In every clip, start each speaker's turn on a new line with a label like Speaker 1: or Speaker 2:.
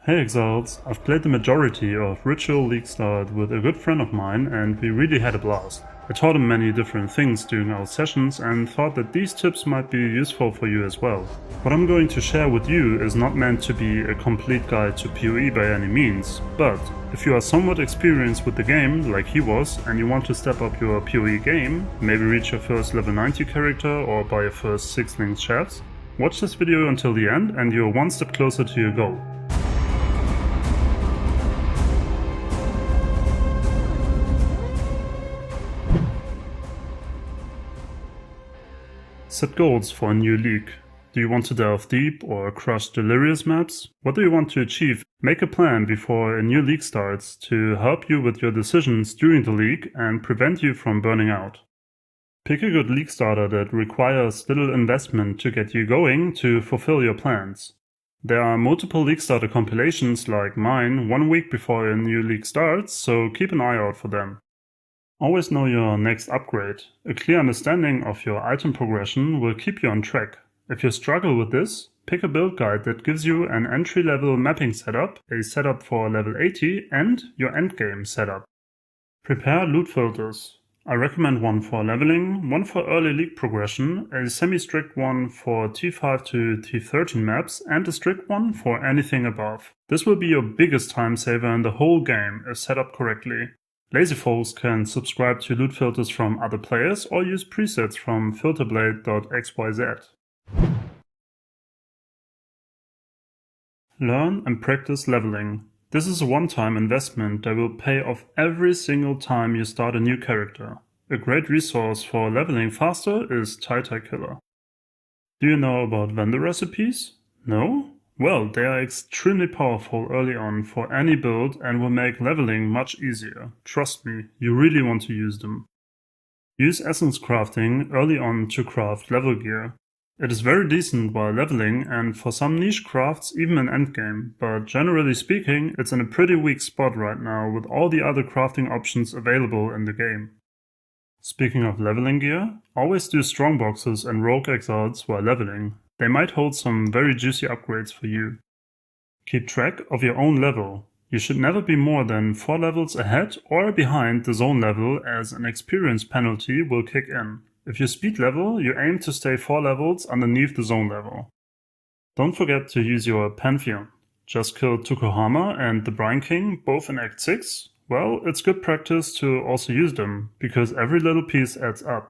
Speaker 1: Hey Exiles, I've played the majority of Ritual League Start with a good friend of mine and we really had a blast. I taught him many different things during our sessions and thought that these tips might be useful for you as well. What I'm going to share with you is not meant to be a complete guide to PoE by any means, but if you are somewhat experienced with the game, like he was, and you want to step up your PoE game, maybe reach your first level 90 character or buy your first 6 linked chefs, watch this video until the end and you're one step closer to your goal. Set goals for a new league. Do you want to delve deep or crush delirious maps? What do you want to achieve? Make a plan before a new league starts to help you with your decisions during the league and prevent you from burning out. Pick a good league starter that requires little investment to get you going to fulfill your plans. There are multiple league starter compilations like mine 1 week before a new league starts, so keep an eye out for them. Always know your next upgrade. A clear understanding of your item progression will keep you on track. If you struggle with this, pick a build guide that gives you an entry-level mapping setup, a setup for level 80, and your endgame setup. Prepare loot filters. I recommend one for leveling, one for early league progression, a semi-strict one for T5 to T13 maps, and a strict one for anything above. This will be your biggest time saver in the whole game if set up correctly. Lazy folks can subscribe to loot filters from other players or use presets from filterblade.xyz. Learn and practice leveling. This is a one-time investment that will pay off every single time you start a new character. A great resource for leveling faster is Killer. Do you know about vendor recipes? No? Well, they are extremely powerful early on for any build and will make leveling much easier. Trust me, you really want to use them. Use essence crafting early on to craft level gear. It is very decent while leveling and for some niche crafts even in endgame, but generally speaking it's in a pretty weak spot right now with all the other crafting options available in the game. Speaking of leveling gear, always do strong boxes and rogue exiles while leveling. They might hold some very juicy upgrades for you. Keep track of your own level. You should never be more than 4 levels ahead or behind the zone level, as an experience penalty will kick in. If you speed level, you aim to stay 4 levels underneath the zone level. Don't forget to use your Pantheon. Just kill Tukohama and the Brine King, both in Act 6. Well, it's good practice to also use them, because every little piece adds up.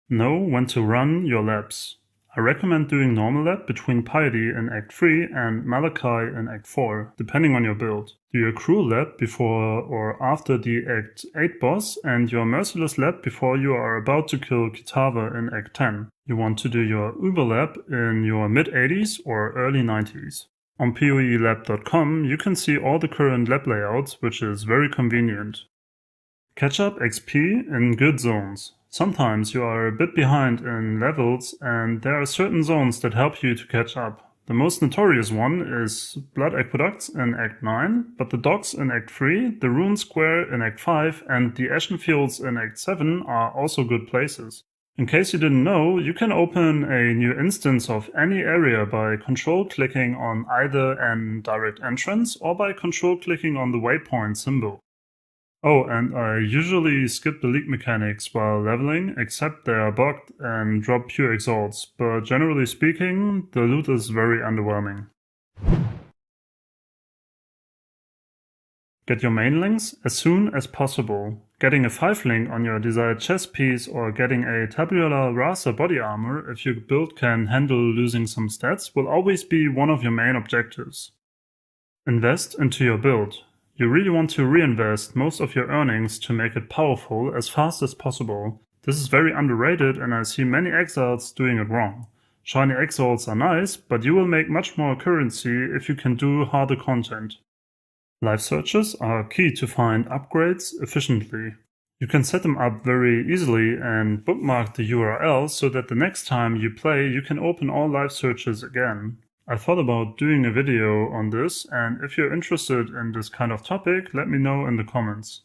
Speaker 1: Know when to run your laps. I recommend doing normal lap between Piety in Act 3 and Malachi in Act 4, depending on your build. Do your cruel lap before or after the Act 8 boss and your merciless lap before you are about to kill Kitava in Act 10. You want to do your Uber lap in your mid-80s or early 90s. On poelab.com you can see all the current lap layouts, which is very convenient. Catch up XP in good zones. Sometimes you are a bit behind in levels and there are certain zones that help you to catch up. The most notorious one is Blood Aqueducts in Act 9, but the docks in Act 3, the Rune Square in Act 5 and the Ashen Fields in Act 7 are also good places. In case you didn't know, you can open a new instance of any area by control-clicking on either an direct entrance or by control-clicking on the waypoint symbol. Oh, and I usually skip the league mechanics while leveling, except they are bugged and drop pure exalts, but generally speaking, the loot is very underwhelming. Get your main links as soon as possible. Getting a 5 link on your desired chest piece or getting a Tabula Rasa body armor if your build can handle losing some stats will always be one of your main objectives. Invest into your build. You really want to reinvest most of your earnings to make it powerful as fast as possible. This is very underrated and I see many exiles doing it wrong. Shiny exiles are nice, but you will make much more currency if you can do harder content. Live searches are key to find upgrades efficiently. You can set them up very easily and bookmark the URL so that the next time you play you can open all live searches again. I thought about doing a video on this, and if you're interested in this kind of topic, let me know in the comments.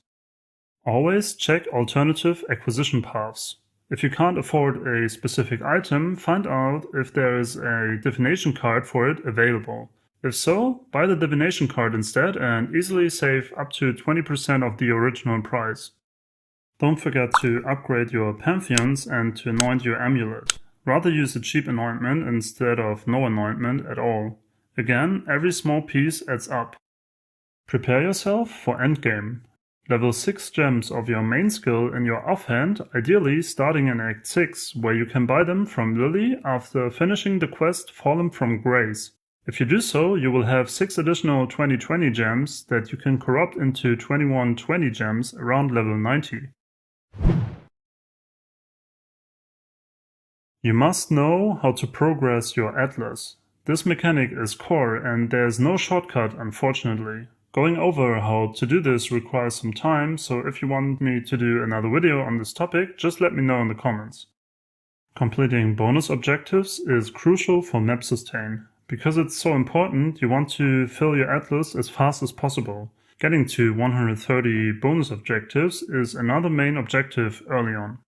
Speaker 1: Always check alternative acquisition paths. If you can't afford a specific item, find out if there is a divination card for it available. If so, buy the divination card instead and easily save up to 20% of the original price. Don't forget to upgrade your pantheons and to anoint your amulet. Rather use a cheap anointment instead of no anointment at all. Again, every small piece adds up. Prepare yourself for endgame. Level 6 gems of your main skill in your offhand, ideally starting in Act 6, where you can buy them from Lily after finishing the quest Fallen from Grace. If you do so, you will have 6 additional 2020 gems that you can corrupt into 2120 gems around level 90. You must know how to progress your Atlas. This mechanic is core and there is no shortcut, unfortunately. Going over how to do this requires some time, so if you want me to do another video on this topic, just let me know in the comments. Completing bonus objectives is crucial for map sustain. Because it's so important, you want to fill your Atlas as fast as possible. Getting to 130 bonus objectives is another main objective early on.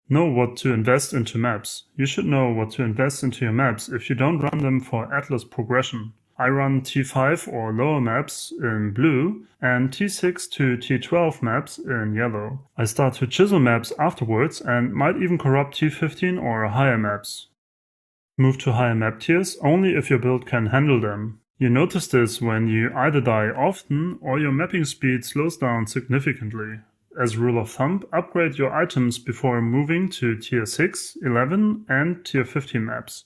Speaker 1: Know what to invest into maps. You should know what to invest into your maps if you don't run them for Atlas progression. I run T5 or lower maps in blue and T6 to T12 maps in yellow. I start to chisel maps afterwards and might even corrupt T15 or higher maps. Move to higher map tiers only if your build can handle them. You notice this when you either die often or your mapping speed slows down significantly. As a rule of thumb, upgrade your items before moving to tier 6, 11 and tier 15 maps.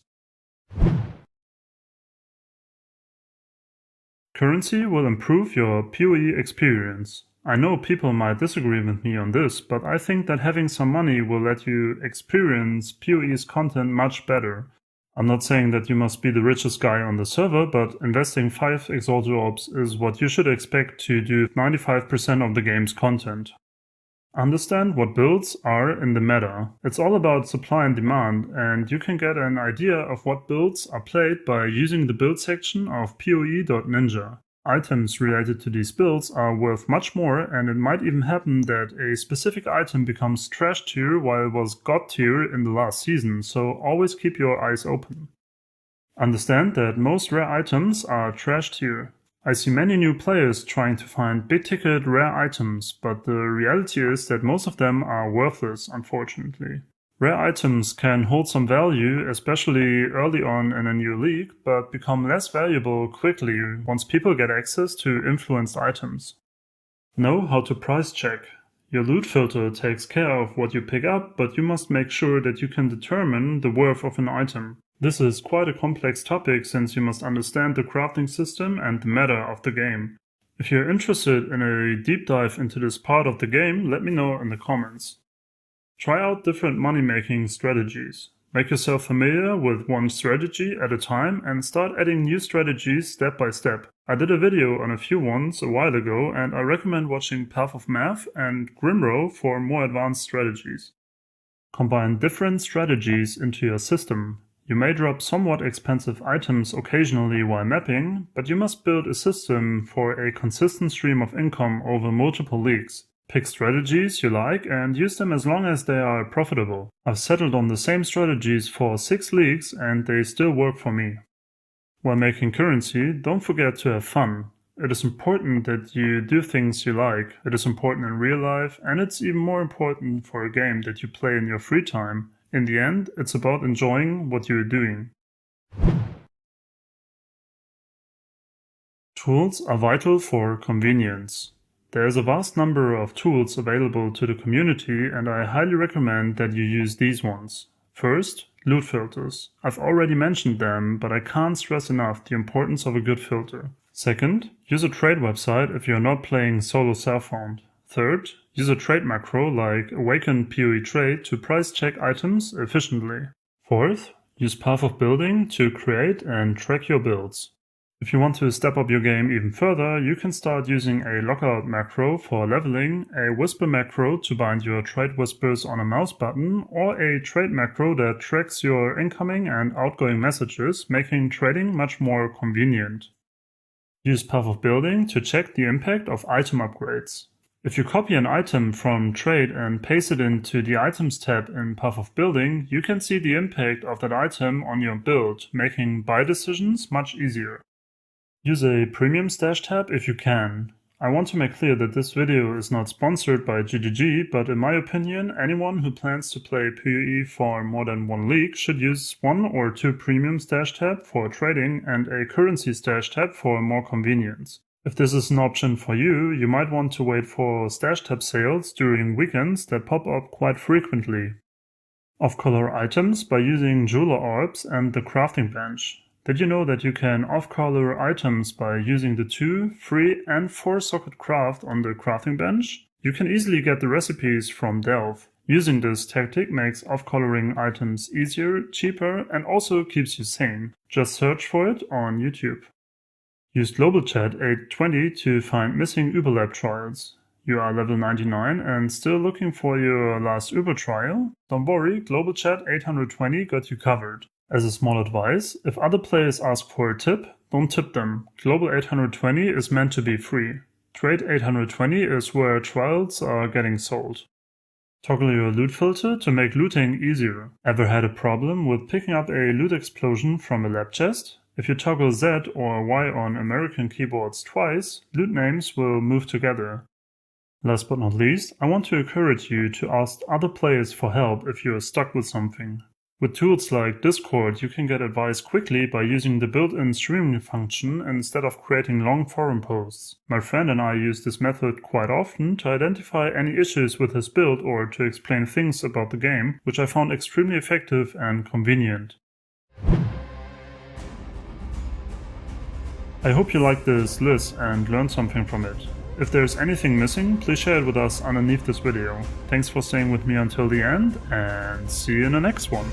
Speaker 1: Currency will improve your PoE experience. I know people might disagree with me on this, but I think that having some money will let you experience PoE's content much better. I'm not saying that you must be the richest guy on the server, but investing 5 exalted orbs is what you should expect to do 95% of the game's content. Understand what builds are in the meta. It's all about supply and demand, and you can get an idea of what builds are played by using the build section of poe.ninja. Items related to these builds are worth much more, and it might even happen that a specific item becomes trash tier while it was god tier in the last season, so always keep your eyes open. Understand that most rare items are trash tier. I see many new players trying to find big-ticket rare items, but the reality is that most of them are worthless, unfortunately. Rare items can hold some value, especially early on in a new league, but become less valuable quickly once people get access to influenced items. Know how to price check. Your loot filter takes care of what you pick up, but you must make sure that you can determine the worth of an item. This is quite a complex topic since you must understand the crafting system and the meta of the game. If you're interested in a deep dive into this part of the game, let me know in the comments. Try out different money-making strategies. Make yourself familiar with one strategy at a time and start adding new strategies step by step. I did a video on a few ones a while ago and I recommend watching Path of Math and Grimrow for more advanced strategies. Combine different strategies into your system. You may drop somewhat expensive items occasionally while mapping, but you must build a system for a consistent stream of income over multiple leagues. Pick strategies you like and use them as long as they are profitable. I've settled on the same strategies for 6 leagues and they still work for me. While making currency, don't forget to have fun. It is important that you do things you like. It is important in real life, and it's even more important for a game that you play in your free time. In the end, it's about enjoying what you're doing. Tools are vital for convenience. There is a vast number of tools available to the community, and I highly recommend that you use these ones. First, loot filters. I've already mentioned them, but I can't stress enough the importance of a good filter. Second, use a trade website if you're not playing solo self-found. Third, use a trade macro like Awaken PoE Trade to price check items efficiently. Fourth, use Path of Building to create and track your builds. If you want to step up your game even further, you can start using a lockout macro for leveling, a whisper macro to bind your trade whispers on a mouse button, or a trade macro that tracks your incoming and outgoing messages, making trading much more convenient. Use Path of Building to check the impact of item upgrades. If you copy an item from Trade and paste it into the Items tab in Path of Building, you can see the impact of that item on your build, making buy decisions much easier. Use a premium stash tab if you can. I want to make clear that this video is not sponsored by GGG, but in my opinion, anyone who plans to play PoE for more than one league should use 1 or 2 premium stash tab for trading and a currency stash tab for more convenience. If this is an option for you, you might want to wait for stash tab sales during weekends that pop up quite frequently. Off-color items by using jeweler orbs and the crafting bench. Did you know that you can off-color items by using the 2, 3 and 4 socket craft on the crafting bench? You can easily get the recipes from Delve. Using this tactic makes off-coloring items easier, cheaper and also keeps you sane. Just search for it on YouTube. Use Global Chat 820 to find missing Uber Lab trials. You are level 99 and still looking for your last Uber trial? Don't worry, Global Chat 820 got you covered. As a small advice, if other players ask for a tip, don't tip them. Global 820 is meant to be free. Trade 820 is where trials are getting sold. Toggle your loot filter to make looting easier. Ever had a problem with picking up a loot explosion from a lab chest? If you toggle Z or Y on American keyboards twice, loot names will move together. Last but not least, I want to encourage you to ask other players for help if you are stuck with something. With tools like Discord, you can get advice quickly by using the built-in streaming function instead of creating long forum posts. My friend and I use this method quite often to identify any issues with his build or to explain things about the game, which I found extremely effective and convenient. I hope you liked this list and learned something from it. If there's anything missing, please share it with us underneath this video. Thanks for staying with me until the end, and see you in the next one.